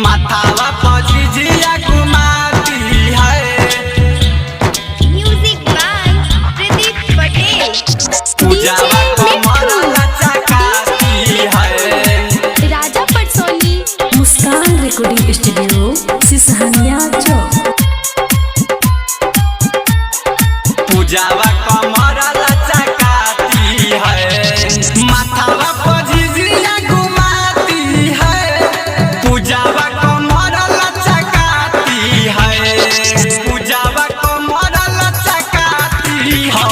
माथावा पजीजिया घुमाती है। Music by Pradeep Patel. पूजावा कमर लचकाती है। राजा पटसोनी। Muskan recording studio Sisahaniya Chowk. पूजावा कमर लचकाती है। माथावा पजीजिया घुमाती है। पूजावा कमर लचकाती है। पूजावा कमर लचकाती है।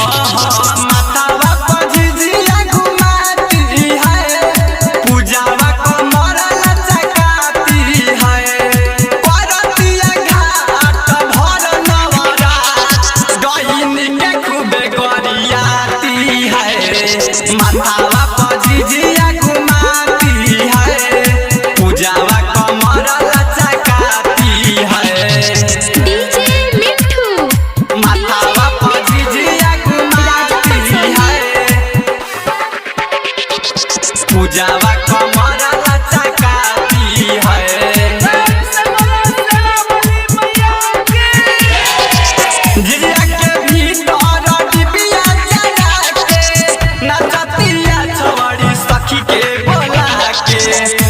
माथावा पजीजिया घुमाती है। पूजावा कमर लचकाती है। परतिया घाट भर नवरात गईन के खूबे गरियाती है। माथावा पजीजिया घुमाती है। पूजावा कमर लचकाती है। डीजे मिठू। माथावा पजीजिया घुमाती है। पूजावा कमर लचकाती है। झिझिया के भीतर डिबिया जला के नचतिया छवड़ी सखी के बोला के।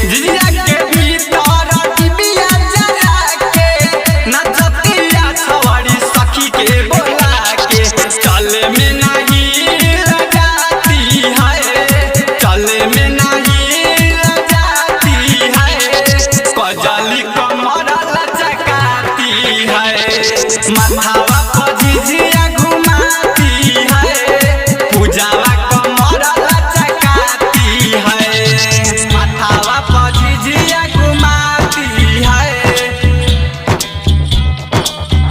झिझिया के भीतर डिबिया जला के नचतिया छवड़ी सखी के बोला के। चले में नहीं लगाती है। चले में नहीं लगाती है। कजली कमर लचकाती है। माथावा पजीजिया घुमाती है। पूजावा कमर लचकाती है। माथावा पजीजिया घुमाती है।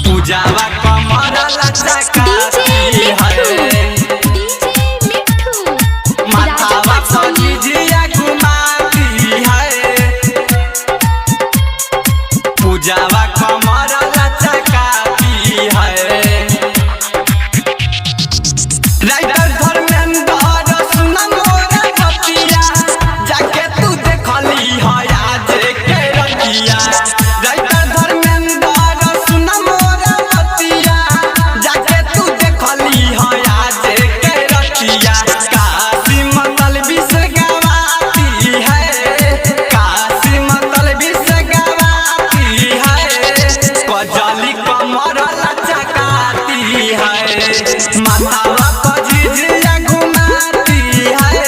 पूजावा कमर लचकाती है। डीजे मिठू। माथावा पजीजिया घुमाती है। पूजावा कमर लचकाती है। राइटर धर्मेंद्र सुन मोरा बतिया जाके तू देखली है आज के रतिया। राइटर धर्मेंद्र सुन मोरा बतिया जाके तू देखली है आज के रतिया। काशी मतलबी से गवाती है। काशी मतलबी से गवाती है। कजली कमर लचकाती है। माथावा पजीजिया घुमाती है।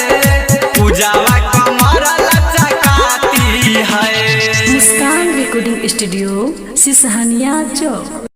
पूजावा कमर लचकाती है। मुस्कान रिकॉर्डिंग स्टूडियो सिसहनिया चौक।